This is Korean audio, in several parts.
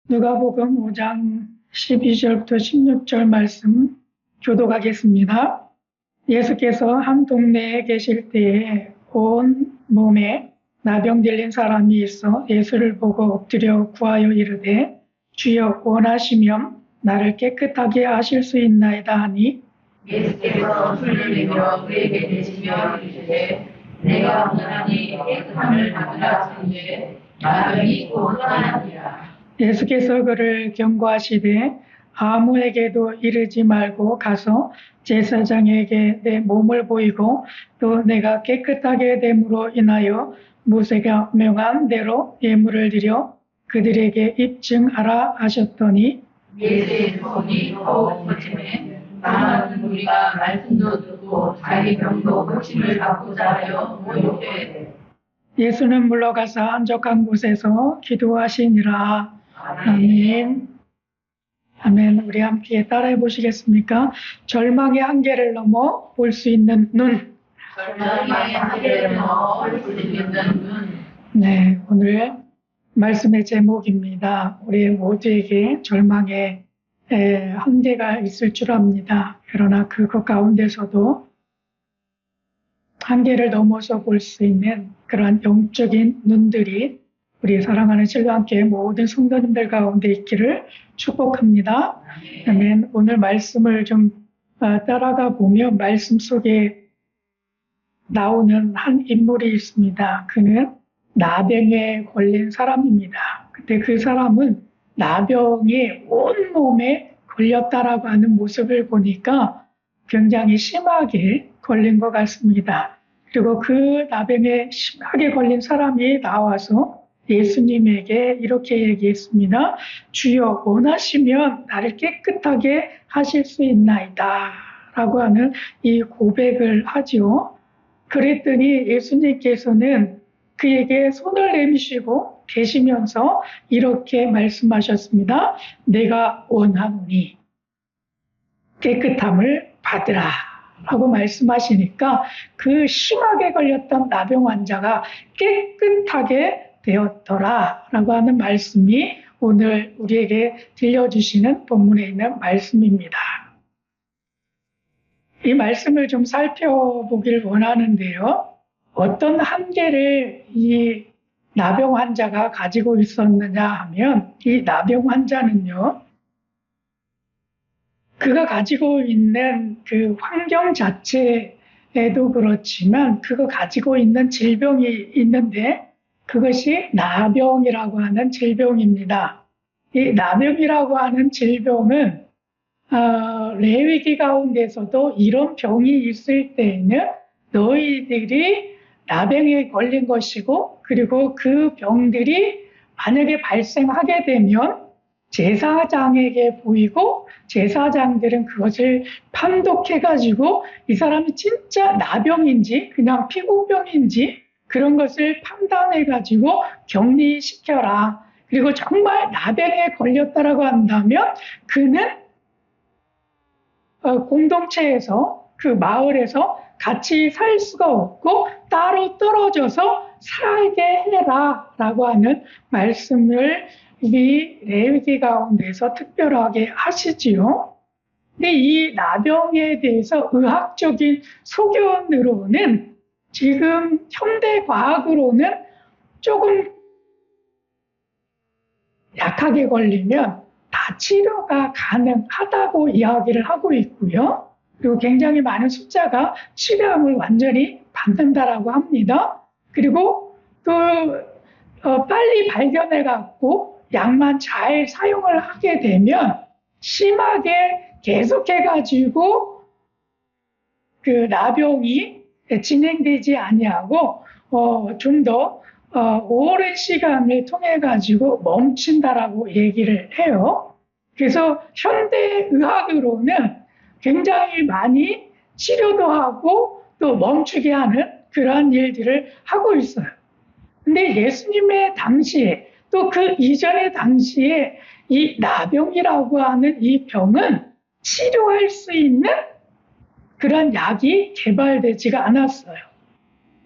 누가복음 5장 12절부터 16절 말씀 교독하겠습니다. 예수께서 한 동네에 계실 때에 온 몸에 나병 들린 사람이 있어 예수를 보고 엎드려 구하여 이르되 주여 원하시면 나를 깨끗하게 하실 수 있나이다 하니 예수께서 손을 내밀어 그에게 대시며 이르시되 내가 원하니 깨끗함을 받으라 하시되 나병이 곧 떠나니라. 예수께서 그를 경고하시되 아무에게도 이르지 말고 가서 제사장에게 내 몸을 보이고 또 내가 깨끗하게 됨으로 인하여 모세가 명한 대로 예물을 드려 그들에게 입증하라 하셨더니 예수의 손이 더욱 커지매 많은 무리가 말씀도 듣고 자기 병도 고침을 받고자 하여 모이되 예수는 물러가서 한적한 곳에서 기도하시니라. 아멘. 아멘. 우리 함께 따라해 보시겠습니까? 절망의 한계를 넘어 볼 수 있는 눈. 절망의 한계를 넘어 볼 수 있는 눈. 네, 오늘 말씀의 제목입니다. 우리 모두에게 절망의 한계가 있을 줄 압니다. 그러나 그것 가운데서도 한계를 넘어서 볼 수 있는 그러한 영적인 눈들이 우리 사랑하는 신랑께 모든 성도님들 가운데 있기를 축복합니다. 아멘. 오늘 말씀을 좀 따라가 보면 말씀 속에 나오는 한 인물이 있습니다. 그는 나병에 걸린 사람입니다. 근데 그 사람은 나병이 온몸에 걸렸다라고 하는 모습을 보니까 굉장히 심하게 걸린 것 같습니다. 그리고 그 나병에 심하게 걸린 사람이 나와서 예수님에게 이렇게 얘기했습니다. 주여 원하시면 나를 깨끗하게 하실 수 있나이다 라고 하는 이 고백을 하죠. 그랬더니 예수님께서는 그에게 손을 내미시고 계시면서 이렇게 말씀하셨습니다. 내가 원하노니 깨끗함을 받으라 라고 말씀하시니까 그 심하게 걸렸던 나병 환자가 깨끗하게 되었더라 라고 하는 말씀이 오늘 우리에게 들려주시는 본문에 있는 말씀입니다. 이 말씀을 좀 살펴보길 원하는데요. 어떤 한계를 이 나병 환자가 가지고 있었느냐 하면 이 나병 환자는요. 그가 가지고 있는 그 환경 자체에도 그렇지만 그가 가지고 있는 질병이 있는데 그것이 나병이라고 하는 질병입니다. 이 나병이라고 하는 질병은 레위기 가운데서도 이런 병이 있을 때에는 너희들이 나병에 걸린 것이고 그리고 그 병들이 만약에 발생하게 되면 제사장에게 보이고 제사장들은 그것을 판독해가지고 이 사람이 진짜 나병인지 그냥 피부병인지 그런 것을 판단해가지고 격리시켜라. 그리고 정말 나병에 걸렸다라고 한다면 그는 공동체에서 그 마을에서 같이 살 수가 없고 따로 떨어져서 살게 해라 라고 하는 말씀을 이 레위기 가운데서 특별하게 하시지요. 근데 이 나병에 대해서 의학적인 소견으로는 지금 현대 과학으로는 조금 약하게 걸리면 다 치료가 가능하다고 이야기를 하고 있고요. 그리고 굉장히 많은 숫자가 치료약을 완전히 받는다라고 합니다. 그리고 또 빨리 발견해갖고 약만 잘 사용을 하게 되면 심하게 계속해가지고 그 나병이 진행되지 아니하고 좀 더 오랜 시간을 통해 가지고 멈춘다라고 얘기를 해요. 그래서 현대 의학으로는 굉장히 많이 치료도 하고 또 멈추게 하는 그러한 일들을 하고 있어요. 근데 예수님의 당시에 또 그 이전의 당시에 이 나병이라고 하는 이 병은 치료할 수 있는 그런 약이 개발되지가 않았어요.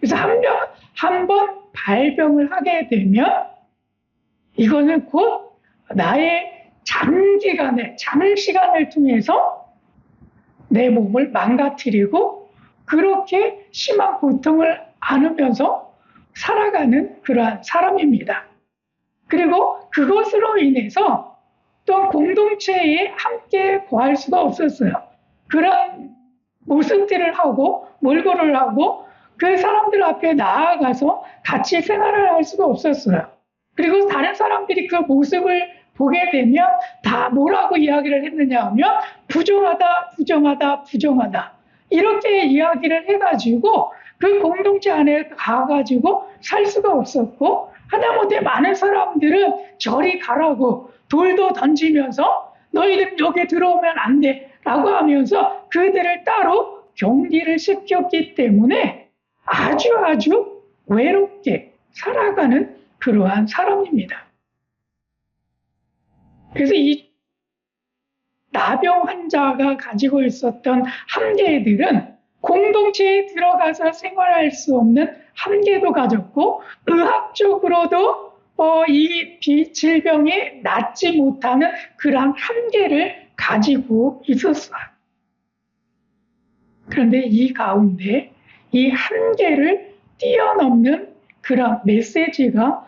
그래서 한 번 발병을 하게 되면 이거는 곧 나의 장시간을 통해서 내 몸을 망가뜨리고 그렇게 심한 고통을 안으면서 살아가는 그러한 사람입니다. 그리고 그것으로 인해서 또 공동체에 함께 거할 수가 없었어요. 그런 모습들을 하고 몰골을 하고 그 사람들 앞에 나아가서 같이 생활을 할 수가 없었어요. 그리고 다른 사람들이 그 모습을 보게 되면 다 뭐라고 이야기를 했느냐 하면 부정하다, 부정하다, 부정하다. 이렇게 이야기를 해가지고 그 공동체 안에 가가지고 살 수가 없었고 하다못해 많은 사람들은 저리 가라고 돌도 던지면서 너희들 여기 들어오면 안 돼 라고 하면서 그들을 따로 격리를 시켰기 때문에 아주 외롭게 살아가는 그러한 사람입니다. 그래서 이 나병 환자가 가지고 있었던 한계들은 공동체에 들어가서 생활할 수 없는 한계도 가졌고 의학적으로도 이 질병이 낫지 못하는 그러한 한계를 가지고 있었어요. 그런데 이 가운데 이 한계를 뛰어넘는 그런 메시지가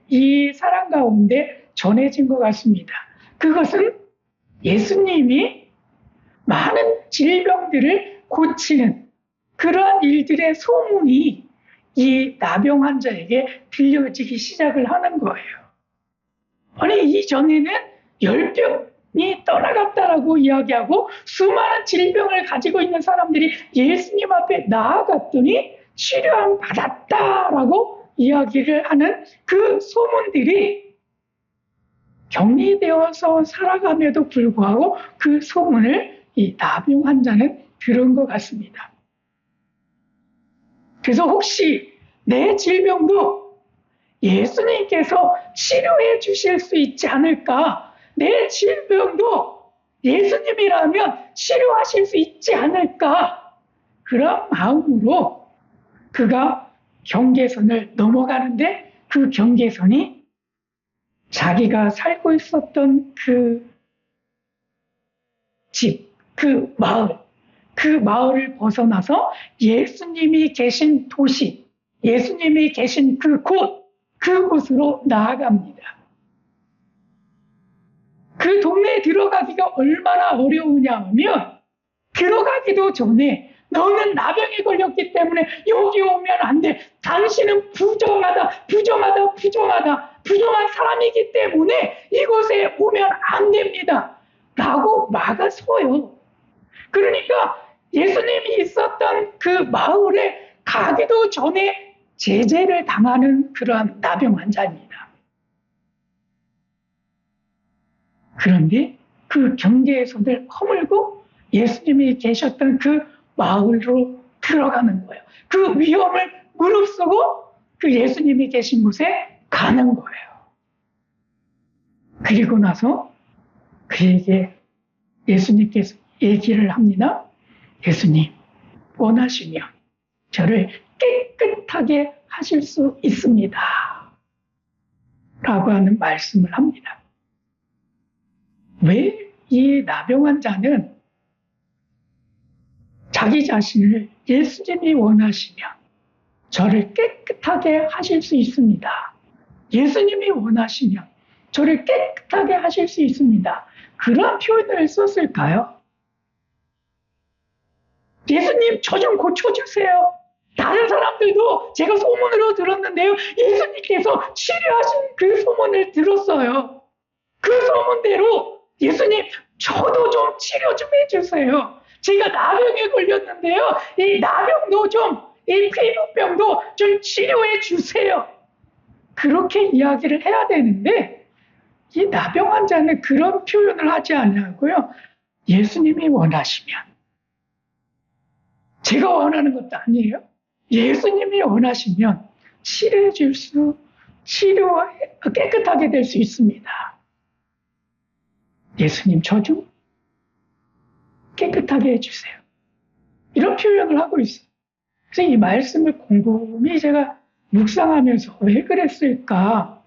이 사람 가운데 전해진 것 같습니다. 그것은 예수님이 많은 질병들을 고치는 그러한 일들의 소문이 이 나병 환자에게 들려지기 시작을 하는 거예요. 아니 이전에는 열병이 떠나갔다라고 이야기하고 수많은 질병을 가지고 있는 사람들이 예수님 앞에 나아갔더니 치료함 받았다라고 이야기를 하는 그 소문들이 격리되어서 살아감에도 불구하고 그 소문을 이 나병 환자는 들은 것 같습니다. 그래서 혹시 내 질병도 예수님께서 치료해 주실 수 있지 않을까? 내 질병도 예수님이라면 치료하실 수 있지 않을까? 그런 마음으로 그가 경계선을 넘어가는데 그 경계선이 자기가 살고 있었던 그 집, 그 마을을 벗어나서 예수님이 계신 도시, 예수님이 계신 그곳으로 나아갑니다. 그 동네에 들어가기가 얼마나 어려우냐 하면 들어가기도 전에 너는 나병에 걸렸기 때문에 여기 오면 안 돼. 당신은 부정한 사람이기 때문에 이곳에 오면 안 됩니다. 라고 막아서요. 그러니까 예수님이 있었던 그 마을에 가기도 전에 제재를 당하는 그러한 나병 환자입니다. 그런데 그 경계선을 허물고 예수님이 계셨던 그 마을로 들어가는 거예요. 그 위험을 무릅쓰고 그 예수님이 계신 곳에 가는 거예요. 그리고 나서 그에게 예수님께서 얘기를 합니다. 예수님, 원하시면 저를 깨끗하게 하실 수 있습니다. 라고 하는 말씀을 합니다. 왜 이 나병 환자는 자기 자신을 예수님이 원하시면 저를 깨끗하게 하실 수 있습니다. 예수님이 원하시면 저를 깨끗하게 하실 수 있습니다. 그런 표현을 썼을까요? 예수님, 저 좀 고쳐주세요. 다른 사람들도 제가 소문으로 들었는데요. 예수님께서 치료하신 그 소문을 들었어요. 그 소문대로 예수님, 저도 좀 치료 좀 해주세요. 제가 나병에 걸렸는데요. 이 나병도 이 피부병도 좀 치료해 주세요. 그렇게 이야기를 해야 되는데 이 나병 환자는 그런 표현을 하지 않냐고요. 예수님이 원하시면 제가 원하는 것도 아니에요. 예수님이 원하시면 깨끗하게 될 수 있습니다. 예수님, 저 좀 깨끗하게 해주세요. 이런 표현을 하고 있어요. 그래서 이 말씀을 곰곰이 제가 묵상하면서 왜 그랬을까?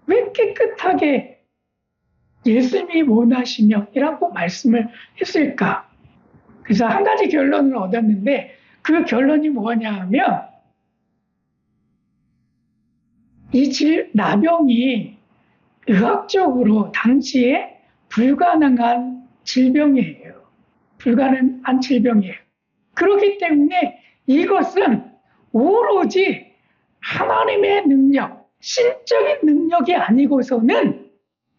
왜 깨끗하게 예수님이 원하시며 이라고 말씀을 했을까? 그래서 한 가지 결론을 얻었는데 그 결론이 뭐냐 하면 이 나병이 의학적으로 당시에 불가능한 질병이에요. 불가능한 질병이에요. 그렇기 때문에 이것은 오로지 하나님의 능력, 신적인 능력이 아니고서는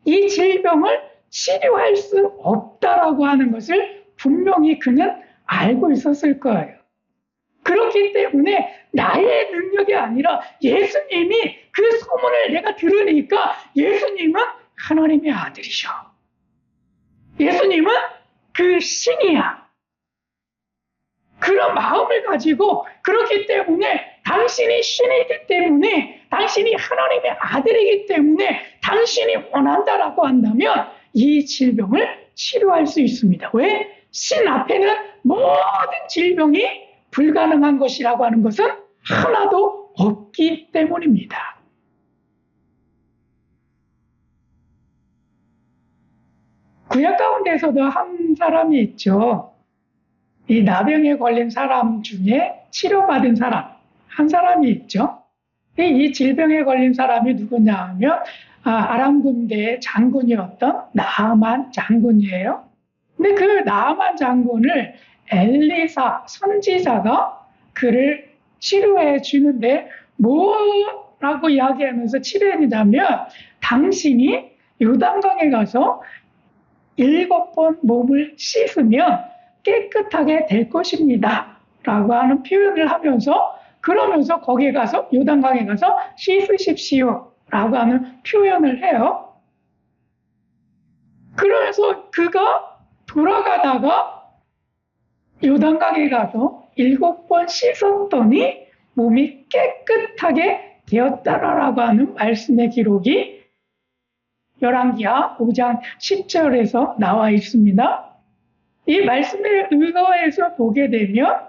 이 질병을 치료할 수 없다라고 하는 것을 분명히 그는 알고 있었을 거예요. 그렇기 때문에 나의 능력이 아니라 예수님이 그 소문을 내가 들으니까 예수님은 하나님의 아들이셔. 예수님은 그 신이야. 그런 마음을 가지고 그렇기 때문에 당신이 신이기 때문에 당신이 하나님의 아들이기 때문에 당신이 원한다라고 한다면 이 질병을 치료할 수 있습니다. 왜? 신 앞에는 모든 질병이 불가능한 것이라고 하는 것은 하나도 없기 때문입니다. 구약 가운데서도 한 사람이 있죠. 이 나병에 걸린 사람 중에 치료받은 사람, 한 사람이 있죠. 이 질병에 걸린 사람이 누구냐 하면 아람 군대의 장군이었던 나아만 장군이에요. 근데 그 나아만 장군을 엘리사 선지자가 그를 치료해 주는데 뭐라고 이야기하면서 치료해주냐면 당신이 요단강에 가서 7번 몸을 씻으면 깨끗하게 될 것입니다. 라고 하는 표현을 하면서 그러면서 거기에 가서 요단강에 가서 씻으십시오. 라고 하는 표현을 해요. 그러면서 그가 돌아가다가 요단강에 가서 7번 씻었더니 몸이 깨끗하게 되었다라고 하는 말씀의 기록이 열왕기하 5장 10절에서 나와 있습니다. 이 말씀을 의거해서 보게 되면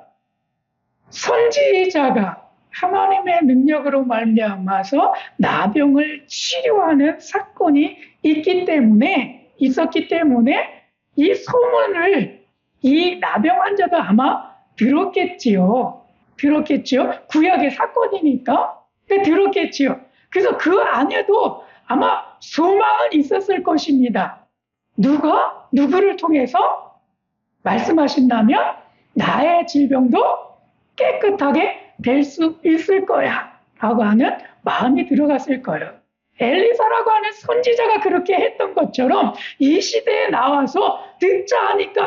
선지자가 하나님의 능력으로 말미암아서 나병을 치료하는 사건이 있었기 때문에 이 소문을 이 나병 환자도 아마 들었겠지요. 구약의 사건이니까 들었겠지요. 그래서 그 안에도 아마 소망은 있었을 것입니다. 누구를 통해서 말씀하신다면 나의 질병도 깨끗하게 될 수 있을 거야 라고 하는 마음이 들어갔을 거예요. 엘리사라고 하는 선지자가 그렇게 했던 것처럼 이 시대에 나와서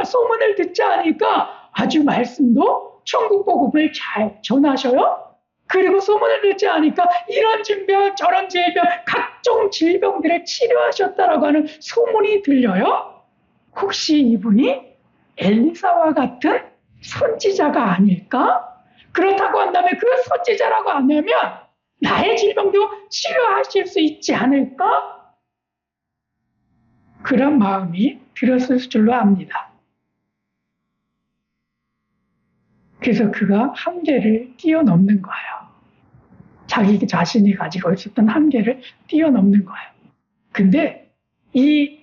소문을 듣자 하니까 아주 말씀도 천국 복음을 잘 전하셔요. 그리고 소문을 듣지 않으니까 이런 질병 저런 질병 각종 질병들을 치료하셨다라고 하는 소문이 들려요. 혹시 이분이 엘리사와 같은 선지자가 아닐까? 그렇다고 한다면 그 선지자라고 한다면 나의 질병도 치료하실 수 있지 않을까? 그런 마음이 들었을 줄로 압니다. 그래서 그가 한계를 뛰어넘는 거예요. 자기 자신이 가지고 있었던 한계를 뛰어넘는 거예요. 근데 이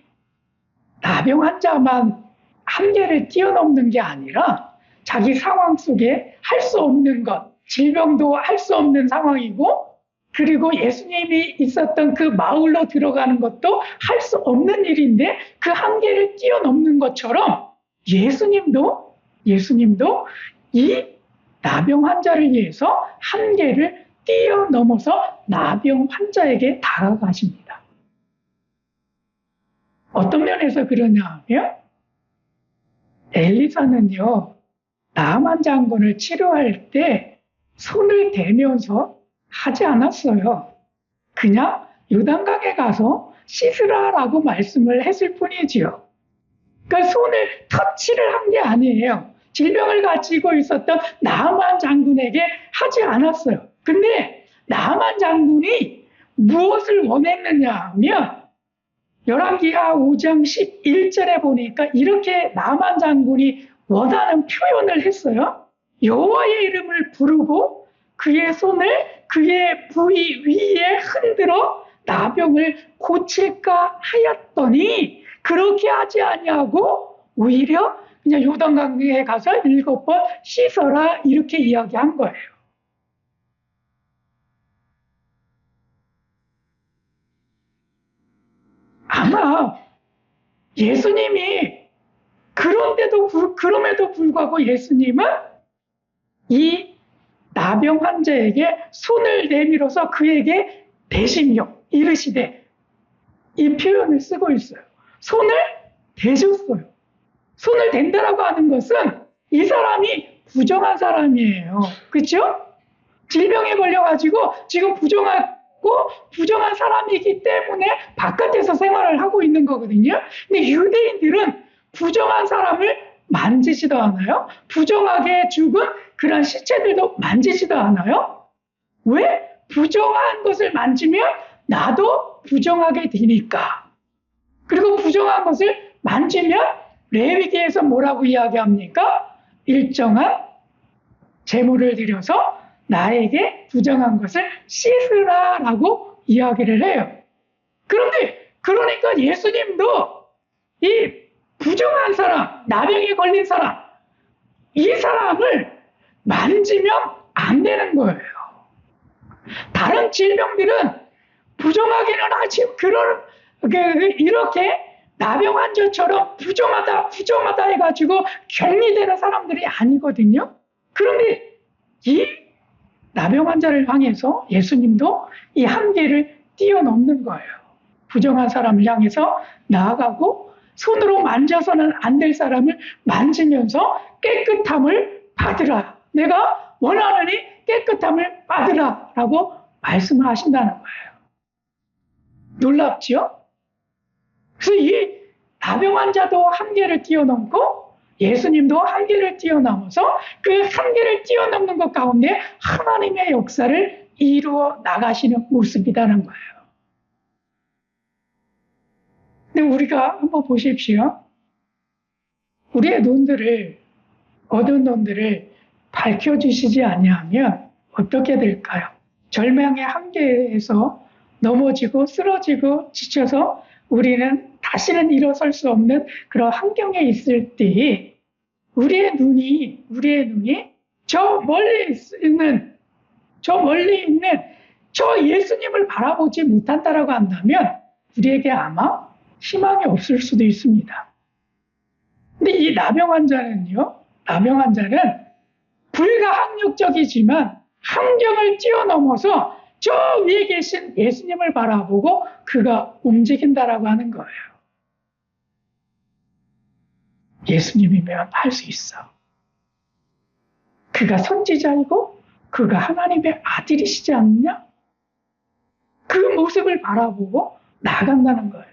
나병 환자만 한계를 뛰어넘는 게 아니라 자기 상황 속에 할 수 없는 것, 질병도 할 수 없는 상황이고 그리고 예수님이 있었던 그 마을로 들어가는 것도 할 수 없는 일인데 그 한계를 뛰어넘는 것처럼 예수님도 이 나병 환자를 위해서 한계를 뛰어넘어서 나병 환자에게 다가가십니다. 어떤 면에서 그러냐 하면 엘리사는요. 나아만 장군을 치료할 때 손을 대면서 하지 않았어요. 그냥 요단강에 가서 씻으라라고 말씀을 했을 뿐이지요. 그러니까 손을 터치를 한 게 아니에요. 질병을 가지고 있었던 나아만 장군에게 하지 않았어요. 근데 나아만 장군이 무엇을 원했느냐 하면 열왕기하 5장 11절에 보니까 이렇게 나아만 장군이 원하는 표현을 했어요. 여호와의 이름을 부르고 그의 손을 그의 부위 위에 흔들어 나병을 고칠까 하였더니 그렇게 하지 아니하고 오히려 그냥 요단강에 가서 7번 씻어라 이렇게 이야기한 거예요. 아마 예수님이 그럼에도 불구하고 예수님은 이 나병 환자에게 손을 내밀어서 그에게 대시며 이르시되 이 표현을 쓰고 있어요. 손을 대셨어요. 손을 댄다라고 하는 것은 이 사람이 부정한 사람이에요. 그렇죠? 질병에 걸려가지고 지금 부정한 사람이기 때문에 바깥에서 생활을 하고 있는 거거든요. 근데 유대인들은 부정한 사람을 만지지도 않아요. 부정하게 죽은 그런 시체들도 만지지도 않아요. 왜? 부정한 것을 만지면 나도 부정하게 되니까. 그리고 부정한 것을 만지면 레위기에서 뭐라고 이야기합니까? 일정한 제물을 드려서 나에게 부정한 것을 씻으라라고 이야기를 해요. 그러니까 예수님도 이 부정한 사람, 나병에 걸린 사람, 이 사람을 만지면 안 되는 거예요. 다른 질병들은 부정하기는 하지, 이렇게 나병 환자처럼 부정하다 해가지고 격리되는 사람들이 아니거든요. 그런데 이 나병 환자를 향해서 예수님도 이 한계를 뛰어넘는 거예요. 부정한 사람을 향해서 나아가고 손으로 만져서는 안 될 사람을 만지면서 깨끗함을 받으라. 내가 원하느니 깨끗함을 받으라. 라고 말씀을 하신다는 거예요. 놀랍죠? 그래서 이 나병 환자도 한계를 뛰어넘고 예수님도 한계를 뛰어넘어서 그 한계를 뛰어넘는 것 가운데 하나님의 역사를 이루어 나가시는 모습이라는 거예요. 근데 우리가 한번 보십시오. 우리의 어두운 눈들을 밝혀주시지 아니하면 어떻게 될까요? 절망의 한계에서 넘어지고 쓰러지고 지쳐서 우리는 다시는 일어설 수 없는 그런 환경에 있을 때 우리의 눈이 저 멀리 있는 저 예수님을 바라보지 못한다라고 한다면 우리에게 아마 희망이 없을 수도 있습니다. 근데 이 나병 환자는 불가항력적이지만 환경을 뛰어넘어서 저 위에 계신 예수님을 바라보고 그가 움직인다라고 하는 거예요. 예수님이면 할 수 있어. 그가 선지자이고 그가 하나님의 아들이시지 않느냐? 그 모습을 바라보고 나아간다는 거예요.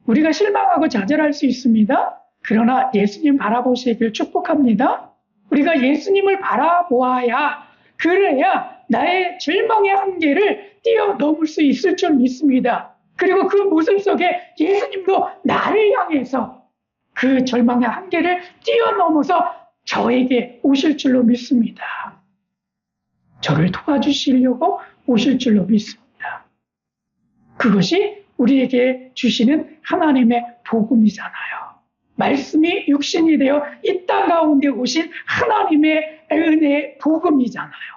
우리가 실망하고 좌절할 수 있습니다. 그러나 예수님 바라보시길 축복합니다. 우리가 예수님을 바라보아야 그래야 나의 절망의 한계를 뛰어넘을 수 있을 줄 믿습니다. 그리고 그 모습 속에 예수님도 나를 향해서 그 절망의 한계를 뛰어넘어서 저에게 오실 줄로 믿습니다. 저를 도와주시려고 오실 줄로 믿습니다. 그것이 우리에게 주시는 하나님의 복음이잖아요. 말씀이 육신이 되어 이 땅 가운데 오신 하나님의 은혜의 복음이잖아요.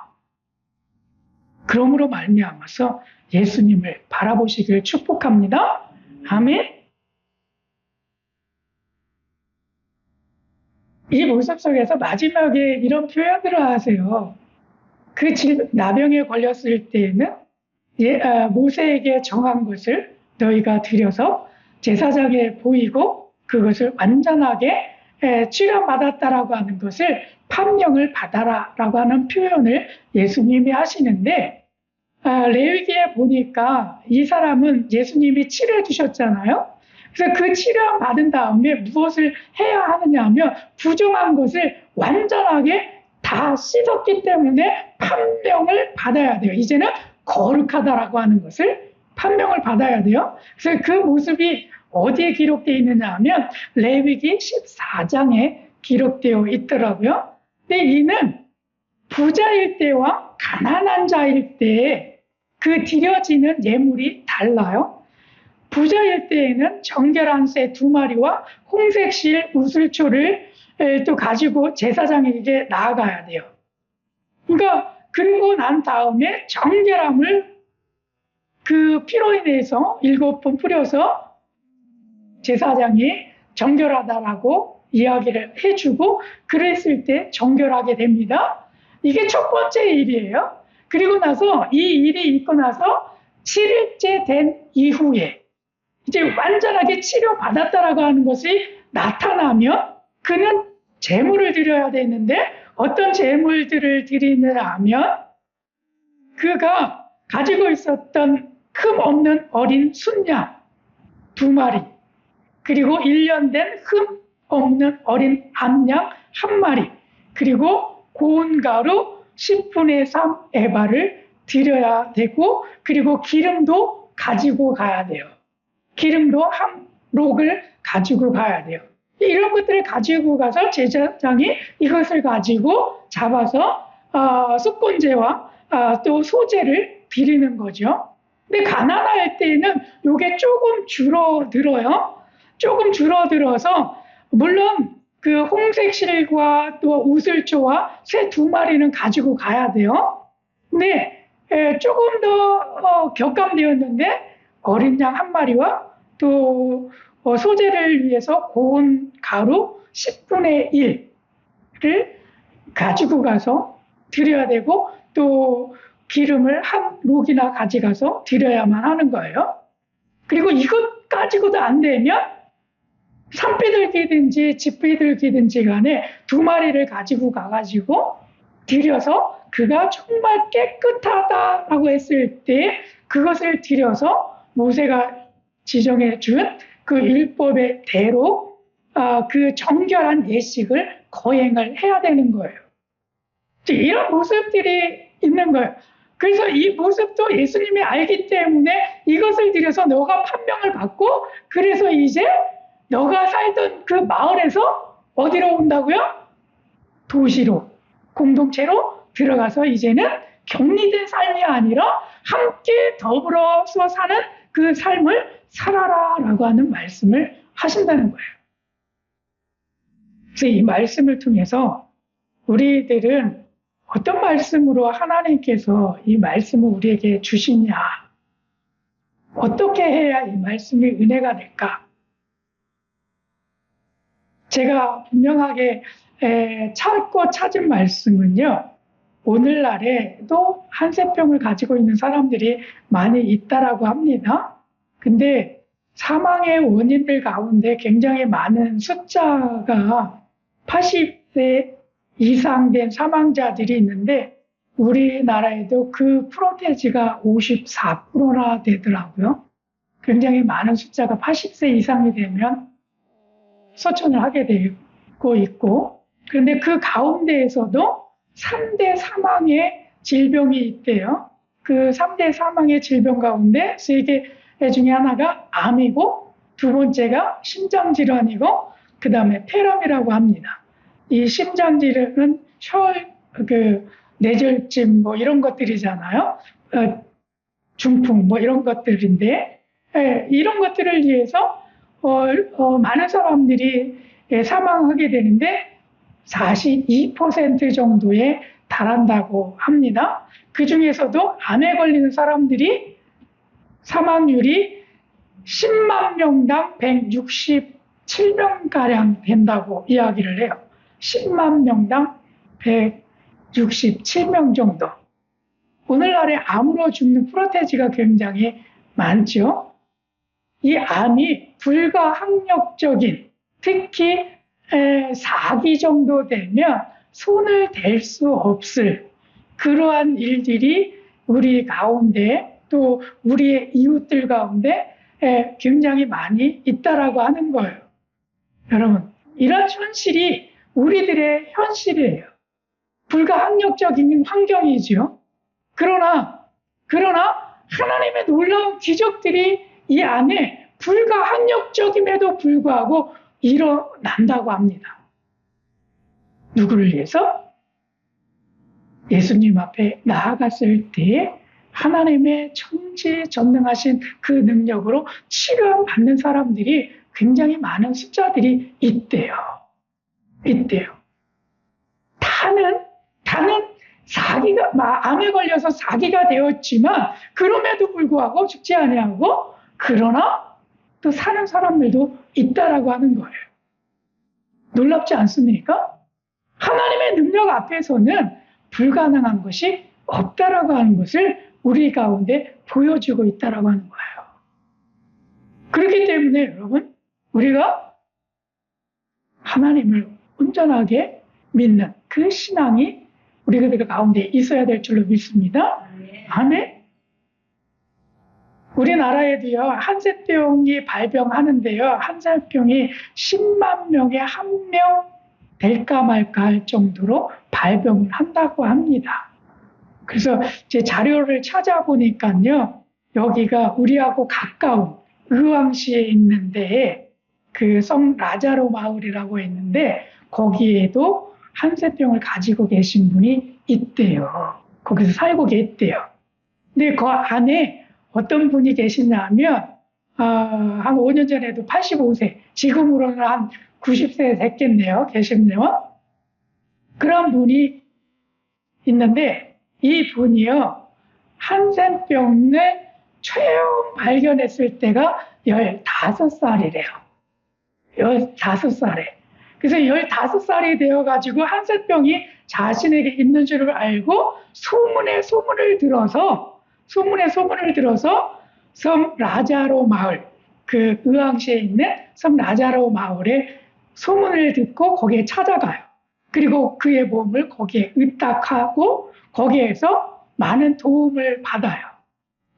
그러므로 말미암아서 예수님을 바라보시길 축복합니다. 아멘. 이 모습 속에서 마지막에 이런 표현들을 하세요. 그 나병에 걸렸을 때에는 모세에게 정한 것을 너희가 드려서 제사장에 보이고 그것을 완전하게 치료받았다라고 하는 것을 판명을 받아라라고 하는 표현을 예수님이 하시는데 레위기에 보니까 이 사람은 예수님이 치료해 주셨잖아요. 그래서 그 치료 받은 다음에 무엇을 해야 하느냐 하면 부정한 것을 완전하게 다 씻었기 때문에 판명을 받아야 돼요. 이제는 거룩하다라고 하는 것을 판명을 받아야 돼요. 그래서 그 모습이 어디에 기록되어 있느냐 하면 레위기 14장에 기록되어 있더라고요. 근데 이는 부자일 때와 가난한 자일 때 그 드려지는 예물이 달라요. 부자일 때에는 정결한 새 2마리와 홍색실 우슬초를 또 가지고 제사장에게 나아가야 돼요. 그러니까 그리고 난 다음에 정결함을 그 피로 인해서 7번 뿌려서 제사장이 정결하다라고 이야기를 해주고 그랬을 때 정결하게 됩니다. 이게 첫 번째 일이에요. 그리고 나서 이 일이 있고 나서 7일째 된 이후에 이제 완전하게 치료받았다라고 하는 것이 나타나면 그는 제물을 드려야 되는데 어떤 제물들을 드리느냐 하면 그가 가지고 있었던 흠 없는 어린 순양 2마리 그리고 1년 된 흠 없는 어린 암양 1마리 그리고 고운 가루 10분의 3 에바를 드려야 되고 그리고 기름도 가지고 가야 돼요. 기름도 한 록을 가지고 가야 돼요. 이런 것들을 가지고 가서 제사장이 이것을 가지고 잡아서 속건제와 또 소제를 드리는 거죠. 근데 가난할 때는 이게 조금 줄어들어요. 조금 줄어들어서 물론 그 홍색실과 또 우슬초와 새 2마리는 가지고 가야 돼요. 근데 조금 더 격감되었는데 어린 양 1마리와 또 소재를 위해서 고운 가루 10분의 1을 가지고 가서 드려야 되고 또 기름을 한 록이나 가져가서 드려야만 하는 거예요. 그리고 이것 가지고도 안 되면 산비둘기든지 집비둘기든지 간에 2마리를 가지고 가가지고 드려서 그가 정말 깨끗하다라고 했을 때 그것을 드려서 모세가 지정해 준 그 율법의 대로 그 정결한 예식을 거행을 해야 되는 거예요. 이런 모습들이 있는 거예요. 그래서 이 모습도 예수님이 알기 때문에 이것을 드려서 너가 판명을 받고 그래서 이제 너가 살던 그 마을에서 어디로 온다고요? 도시로, 공동체로 들어가서 이제는 격리된 삶이 아니라 함께 더불어서 사는 그 삶을 살아라라고 하는 말씀을 하신다는 거예요. 그래서 이 말씀을 통해서 우리들은 어떤 말씀으로 하나님께서 이 말씀을 우리에게 주시냐, 어떻게 해야 이 말씀이 은혜가 될까? 제가 분명하게 찾은 말씀은요, 오늘날에도 한세병을 가지고 있는 사람들이 많이 있다라고 합니다. 근데 사망의 원인들 가운데 굉장히 많은 숫자가 80세 이상 된 사망자들이 있는데 우리나라에도 그 프로테지가 54%나 되더라고요. 굉장히 많은 숫자가 80세 이상이 되면 소천을 하게 되고 있고 그런데 그 가운데에서도 3대 사망의 질병이 있대요. 그 3대 사망의 질병 가운데 3개 중에 하나가 암이고 두 번째가 심장질환이고 그 다음에 폐렴이라고 합니다. 이 심장질환은 뇌졸중 뭐 이런 것들이잖아요. 중풍 뭐 이런 것들인데 이런 것들을 위해서 많은 사람들이 사망하게 되는데 42% 정도에 달한다고 합니다. 그 중에서도 암에 걸리는 사람들이 사망률이 10만 명당 167명가량 된다고 이야기를 해요. 10만 명당 167명 정도. 오늘날에 암으로 죽는 프로테지가 굉장히 많죠. 이 암이 불가항력적인, 특히 4기 정도 되면 손을 댈 수 없을 그러한 일들이 우리 가운데 또 우리의 이웃들 가운데 굉장히 많이 있다라고 하는 거예요. 여러분, 이런 현실이 우리들의 현실이에요. 불가항력적인 환경이죠. 그러나 하나님의 놀라운 기적들이 이 안에 불가항력적임에도 불구하고 일어난다고 합니다. 누구를 위해서? 예수님 앞에 나아갔을 때 하나님의 천지전능하신 그 능력으로 치료받는 사람들이 굉장히 많은 숫자들이 있대요. 다는 사기가, 암에 걸려서 사기가 되었지만 그럼에도 불구하고 죽지 아니하고 그러나 또 사는 사람들도 있다라고 하는 거예요. 놀랍지 않습니까? 하나님의 능력 앞에서는 불가능한 것이 없다라고 하는 것을 우리 가운데 보여주고 있다라고 하는 거예요. 그렇기 때문에 여러분, 우리가 하나님을 온전하게 믿는 그 신앙이 우리들 가운데 있어야 될 줄로 믿습니다. 아멘. 우리나라에도요, 한센병이 발병하는데요, 한센병이 10만 명에 1명 될까 말까 할 정도로 발병을 한다고 합니다. 그래서 제 자료를 찾아보니까요, 여기가 우리하고 가까운 의왕시에 있는데 그 성 라자로 마을이라고 있는데 거기에도 한센병을 가지고 계신 분이 있대요. 거기서 살고 계대요. 근데 그 안에 어떤 분이 계시냐면 한 5년 전에도 85세, 지금으로는 한 90세 됐겠네요. 계시네요. 그런 분이 있는데 이 분이요, 한센병을 처음 발견했을 때가 15살이래요. 15살에. 그래서 15살이 되어가지고 한센병이 자신에게 있는 줄을 알고 소문에 소문을 들어서 성 라자로 마을, 그 의왕시에 있는 성 라자로 마을에 소문을 듣고 거기에 찾아가요. 그리고 그의 몸을 거기에 의탁하고 거기에서 많은 도움을 받아요.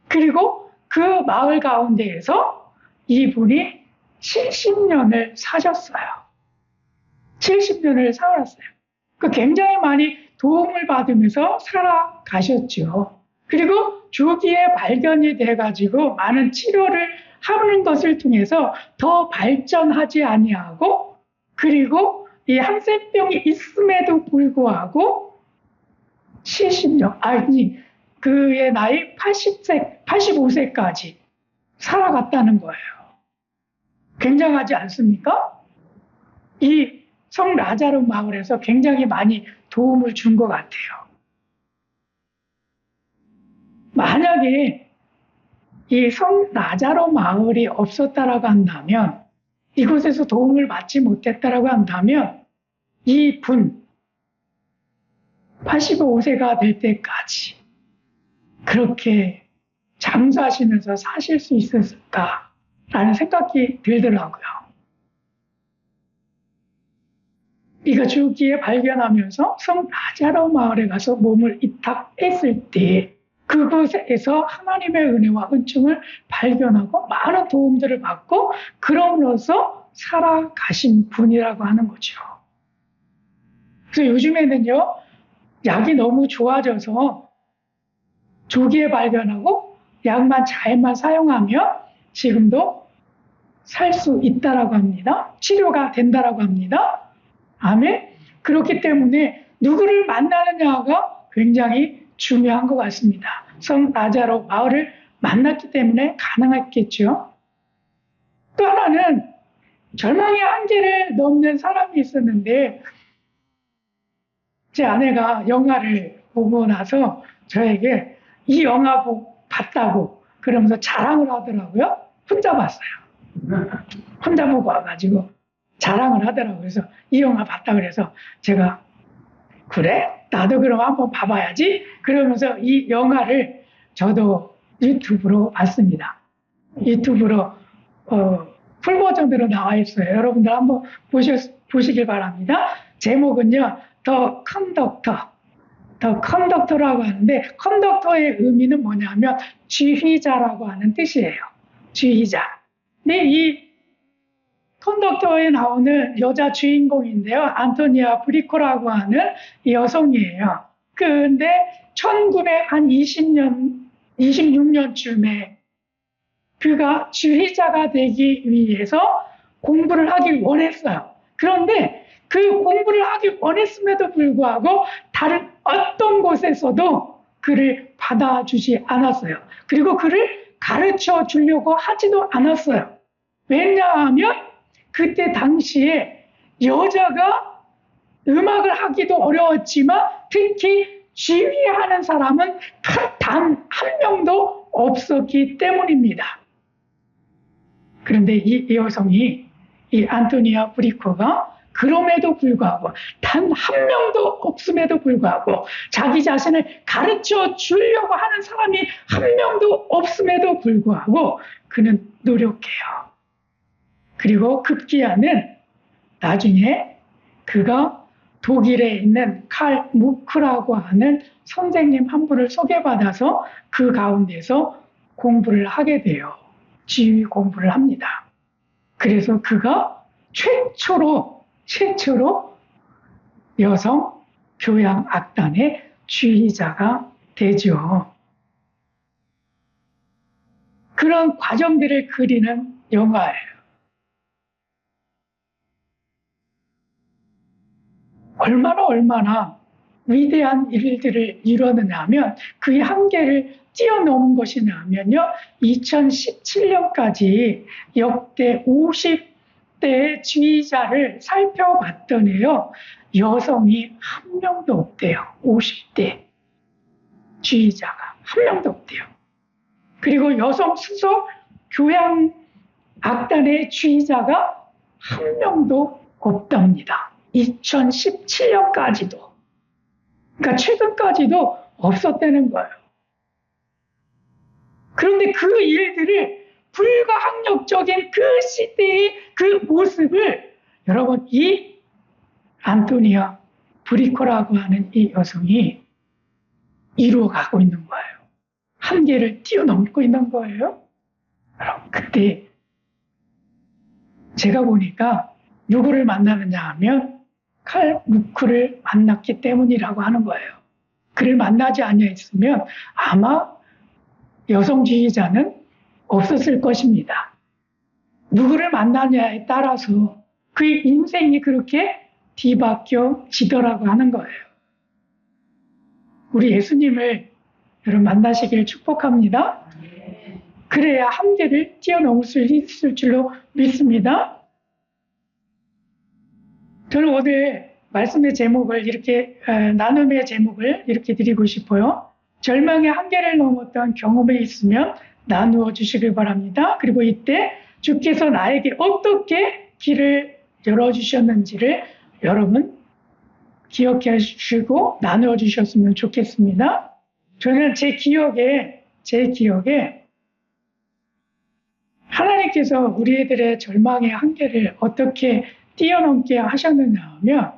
그리고 그 마을 가운데에서 이분이 70년을 사셨어요. 70년을 살았어요. 굉장히 많이 도움을 받으면서 살아가셨죠. 그리고 조기에 발견이 돼가지고 많은 치료를 하는 것을 통해서 더 발전하지 아니하고, 그리고 이 한센병이 있음에도 불구하고 70년, 그의 나이 85세까지 살아갔다는 거예요. 굉장하지 않습니까? 이 성 라자로 마을에서 굉장히 많이 도움을 준 것 같아요. 만약에 이 성 라자로 마을이 없었다라고 한다면, 이곳에서 도움을 받지 못했다라고 한다면 이 분 85세가 될 때까지 그렇게 장사하시면서 사실 수 있었을까라는 생각이 들더라고요. 이가 주기에 발견하면서 성 라자로 마을에 가서 몸을 이탁했을 때 그곳에서 하나님의 은혜와 은총을 발견하고 많은 도움들을 받고 그럼으로써 살아가신 분이라고 하는 거죠. 그래서 요즘에는요, 약이 너무 좋아져서 조기에 발견하고 약만 잘만 사용하면 지금도 살 수 있다라고 합니다. 치료가 된다라고 합니다. 아멘. 그렇기 때문에 누구를 만나느냐가 굉장히 중요한 것 같습니다. 성 라자로 마을을 만났기 때문에 가능했겠죠. 또 하나는 절망의 한계를 넘는 사람이 있었는데 제 아내가 영화를 보고 나서 저에게 이 영화 봤다고 그러면서 자랑을 하더라고요. 혼자 봤어요. 혼자 보고 와가지고 자랑을 하더라고요. 그래서 이 영화 봤다 그래서 제가 그래? 나도 그럼 한번 봐봐야지. 그러면서 이 영화를 저도 유튜브로 봤습니다. 유튜브로 풀버전으로 나와 있어요. 여러분들 한번 보시길 바랍니다. 제목은요, 더 컨덕터라고 하는데 컨덕터의 의미는 뭐냐면 지휘자라고 하는 뜻이에요. 지휘자. 근데 이 컨덕터에 나오는 여자 주인공인데요. 안토니아 브리코라고 하는 여성이에요. 근데 26년쯤에 그가 주휘자가 되기 위해서 공부를 하길 원했어요. 그런데 그 공부를 하길 원했음에도 불구하고 다른 어떤 곳에서도 그를 받아주지 않았어요. 그리고 그를 가르쳐 주려고 하지도 않았어요. 왜냐하면 그때 당시에 여자가 음악을 하기도 어려웠지만 특히 지휘하는 사람은 단 한 명도 없었기 때문입니다. 그런데 이 여성이, 이 안토니아 브리코가 그럼에도 불구하고 단 한 명도 없음에도 불구하고 자기 자신을 가르쳐 주려고 하는 사람이 한 명도 없음에도 불구하고 그는 노력해요. 그리고 급기야는 나중에 그가 독일에 있는 칼 무크라고 하는 선생님 한 분을 소개받아서 그 가운데서 공부를 하게 돼요. 지휘 공부를 합니다. 그래서 그가 최초로 여성 교향 악단의 지휘자가 되죠. 그런 과정들을 그리는 영화예요. 얼마나 위대한 일들을 이루느냐 하면 그의 한계를 뛰어넘은 것이냐면요. 2017년까지 역대 50대 지휘자를 살펴봤더니요. 여성이 한 명도 없대요. 50대 지휘자가 한 명도 없대요. 그리고 여성 수석 교향 악단의 지휘자가 한 명도 없답니다. 2017년까지도. 그러니까 최근까지도 없었다는 거예요. 그런데 그 일들을 불가항력적인 그 시대의 그 모습을 여러분 이 안토니아 브리코라고 하는 이 여성이 이루어가고 있는 거예요. 한계를 뛰어넘고 있는 거예요. 여러분 그때 제가 보니까 누구를 만나느냐 하면 칼 무크를 만났기 때문이라고 하는 거예요. 그를 만나지 않았으면 아마 여성 지휘자는 없었을 것입니다. 누구를 만나냐에 따라서 그의 인생이 그렇게 뒤바뀌어지더라고 하는 거예요. 우리 예수님을 여러분 만나시길 축복합니다. 그래야 한계를 뛰어넘을 수 있을 줄로 믿습니다. 저는 오늘 말씀의 제목을 이렇게 나눔의 제목을 이렇게 드리고 싶어요. 절망의 한계를 넘었던 경험이 있으면 나누어 주시길 바랍니다. 그리고 이때 주께서 나에게 어떻게 길을 열어주셨는지를 여러분 기억해 주시고 나누어 주셨으면 좋겠습니다. 저는 제 기억에 하나님께서 우리들의 절망의 한계를 어떻게 뛰어넘게 하셨느냐 하면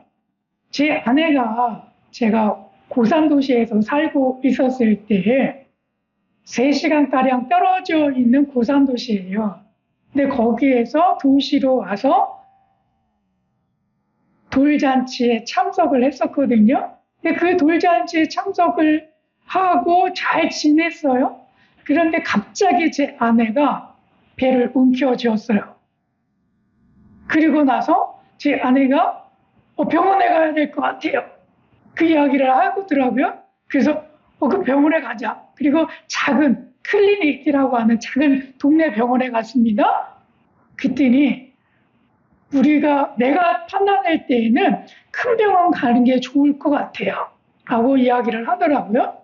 제 아내가 제가 고산도시에서 살고 있었을 때에 3시간가량 떨어져 있는 고산도시예요. 근데 거기에서 도시로 와서 돌잔치에 참석을 했었거든요. 근데 그 돌잔치에 참석을 하고 잘 지냈어요. 그런데 갑자기 제 아내가 배를 움켜쥐었어요. 그리고 나서 제 아내가 병원에 가야 될 것 같아요. 그 이야기를 하더라고요. 그래서 그 병원에 가자. 그리고 작은 클리닉이라고 하는 작은 동네 병원에 갔습니다. 그랬더니 내가 판단할 때에는 큰 병원 가는 게 좋을 것 같아요. 라고 이야기를 하더라고요.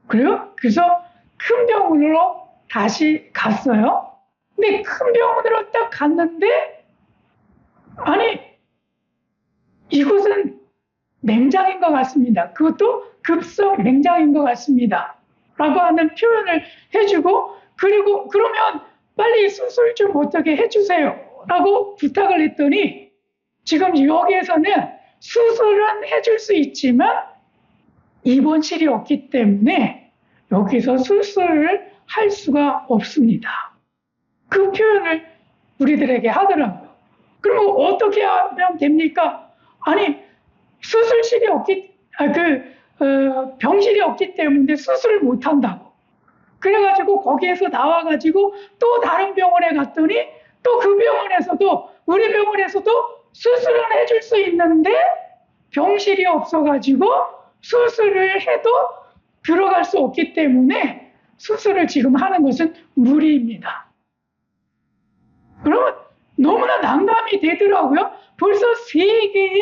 그래요? 그래서 큰 병원으로 다시 갔어요. 근데 큰 병원으로 딱 갔는데 아니 이곳은 맹장인 것 같습니다. 그것도 급성 맹장인 것 같습니다. 라고 하는 표현을 해주고 그리고 그러면 빨리 수술 좀 어떻게 해주세요. 라고 부탁을 했더니 지금 여기에서는 수술은 해줄 수 있지만 입원실이 없기 때문에 여기서 수술을 할 수가 없습니다. 그 표현을 우리들에게 하더라고요. 그럼 어떻게 하면 됩니까? 아니 수술실이 병실이 없기 때문에 수술을 못 한다고. 그래가지고 거기에서 나와가지고 또 다른 병원에 갔더니 또 그 병원에서도 우리 병원에서도 수술을 해줄 수 있는데 병실이 없어가지고 수술을 해도 들어갈 수 없기 때문에 수술을 지금 하는 것은 무리입니다. 그러면 너무나 난감이 되더라고요. 벌써 3개의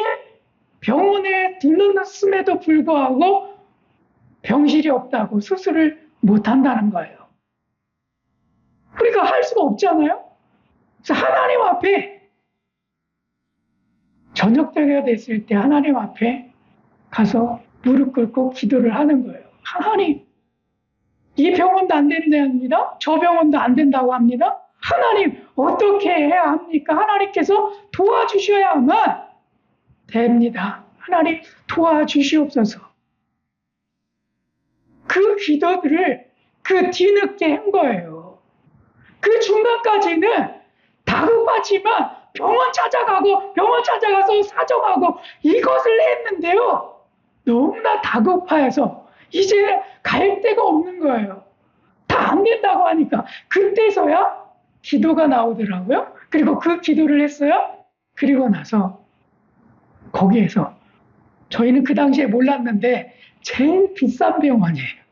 병원에 들렀음에도 불구하고 병실이 없다고 수술을 못 한다는 거예요. 우리가 할 수가 없잖아요. 그래서 하나님 앞에 저녁 때가 됐을 때 하나님 앞에 가서 무릎 꿇고 기도를 하는 거예요. 하나님, 이 병원도 안 된답니다. 저 병원도 안 된다고 합니다. 하나님, 어떻게 해야 합니까? 하나님께서 도와주셔야만 됩니다. 하나님, 도와주시옵소서. 그 기도들을 그 뒤늦게 한 거예요. 그 중간까지는 다급하지만 병원 찾아가서 사정하고 이것을 했는데요. 너무나 다급해서 이제 갈 데가 없는 거예요. 다 안 된다고 하니까 그때서야 기도가 나오더라고요. 그리고 그 기도를 했어요. 그리고 나서 거기에서 저희는 그 당시에 몰랐는데 제일 비싼 병원이에요.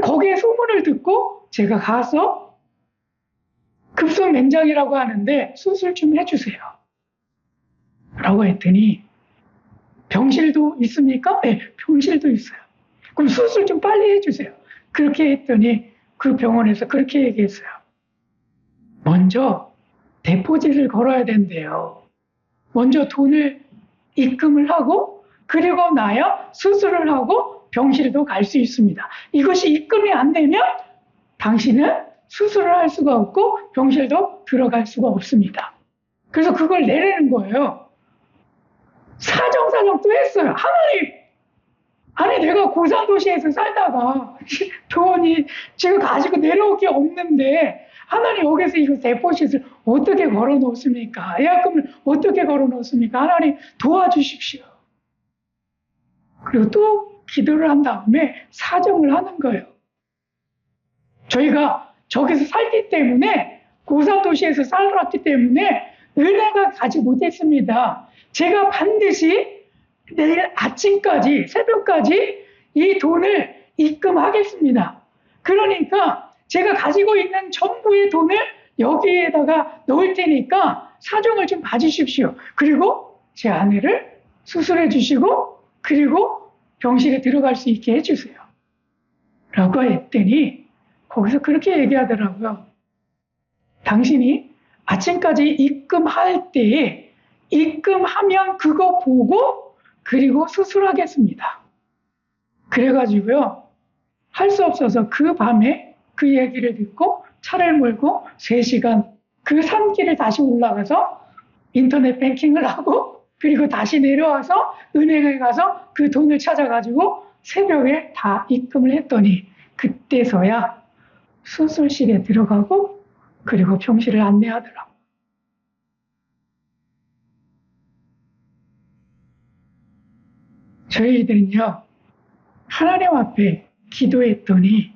거기에 소문을 듣고 제가 가서 급성 맹장이라고 하는데 수술 좀 해주세요. 라고 했더니 병실도 있습니까? 네, 병실도 있어요. 그럼 수술 좀 빨리 해주세요. 그렇게 했더니 그 병원에서 그렇게 얘기했어요. 먼저 데포짓을 걸어야 된대요. 먼저 돈을 입금을 하고 그리고 나야 수술을 하고 병실도 갈 수 있습니다. 이것이 입금이 안 되면 당신은 수술을 할 수가 없고 병실도 들어갈 수가 없습니다. 그래서 그걸 내리는 거예요. 사정사정 또 했어요. 하나님, 아니 내가 고산도시에서 살다가 돈이 지금 가지고 내려올 게 없는데 하나님 여기서 이거 데포짓을 어떻게 걸어 놓습니까? 예약금을 어떻게 걸어 놓습니까? 하나님 도와주십시오. 그리고 또 기도를 한 다음에 사정을 하는 거예요. 저희가 저기서 살기 때문에 고산도시에서 살았기 때문에 은행을 가지 못했습니다. 제가 반드시 내일 아침까지 새벽까지 이 돈을 입금하겠습니다. 그러니까 제가 가지고 있는 전부의 돈을 여기에다가 넣을 테니까 사정을 좀 봐주십시오. 그리고 제 아내를 수술해 주시고 그리고 병실에 들어갈 수 있게 해주세요. 라고 했더니 거기서 그렇게 얘기하더라고요. 당신이 아침까지 입금할 때에 입금하면 그거 보고 그리고 수술하겠습니다. 그래가지고요. 할 수 없어서 그 밤에 그 얘기를 듣고 차를 몰고 3시간 그 산길을 다시 올라가서 인터넷 뱅킹을 하고 그리고 다시 내려와서 은행에 가서 그 돈을 찾아가지고 새벽에 다 입금을 했더니 그때서야 수술실에 들어가고 그리고 병실을 안내하더라고요. 저희들은요. 하나님 앞에 기도했더니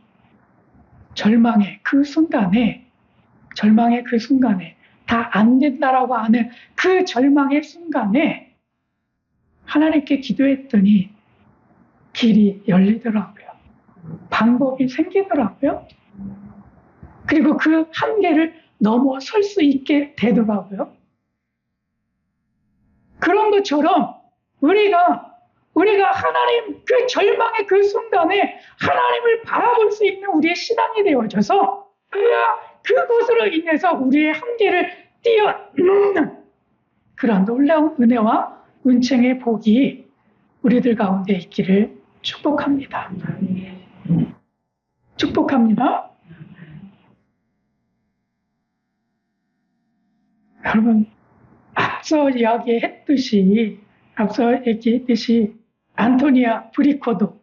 절망의 그 순간에 다 안 된다라고 하는 그 절망의 순간에 하나님께 기도했더니 길이 열리더라고요. 방법이 생기더라고요. 그리고 그 한계를 넘어설 수 있게 되더라고요. 그런 것처럼 우리가 하나님 그 절망의 그 순간에 하나님을 바라볼 수 있는 우리의 신앙이 되어져서 그것으로 인해서 우리의 한계를 뛰어넘는 그런 놀라운 은혜와 은총의 복이 우리들 가운데 있기를 축복합니다. 축복합니다. 여러분, 앞서 얘기했듯이 안토니아 브리코도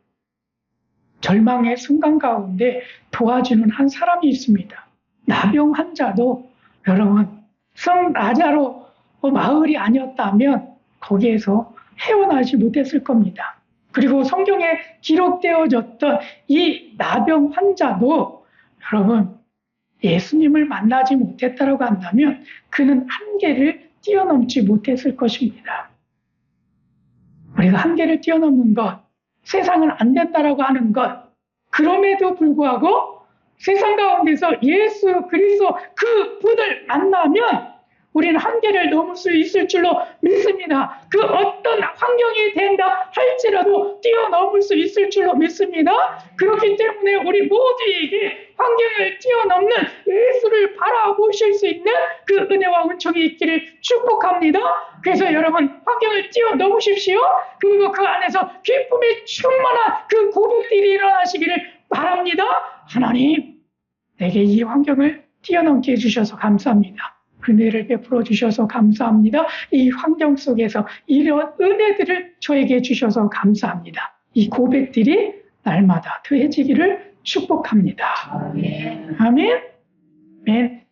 절망의 순간 가운데 도와주는 한 사람이 있습니다. 나병 환자도 여러분 성 라자로 마을이 아니었다면 거기에서 헤어나지 못했을 겁니다. 그리고 성경에 기록되어졌던 이 나병 환자도 여러분 예수님을 만나지 못했다고 한다면 그는 한계를 뛰어넘지 못했을 것입니다. 우리가 한계를 뛰어넘는 것 세상은 안 된다라고 하는 것. 그럼에도 불구하고 세상 가운데서 예수 그리스도 그 분을 만나면 우리는 한계를 넘을 수 있을 줄로 믿습니다. 그 어떤 환경이 된다 할지라도 뛰어넘을 수 있을 줄로 믿습니다. 그렇기 때문에 우리 모두에게 환경을 뛰어넘는 예수를 바라보실 수 있는 그 은혜와 은총이 있기를 축복합니다. 그래서 여러분 환경을 뛰어넘으십시오. 그리고 그 안에서 기쁨이 충만한 그 고백들이 일어나시기를 바랍니다. 하나님, 내게 이 환경을 뛰어넘게 해주셔서 감사합니다. 은혜를 베풀어 주셔서 감사합니다. 이 환경 속에서 이런 은혜들을 저에게 주셔서 감사합니다. 이 고백들이 날마다 더해지기를 축복합니다. 아멘. 아멘.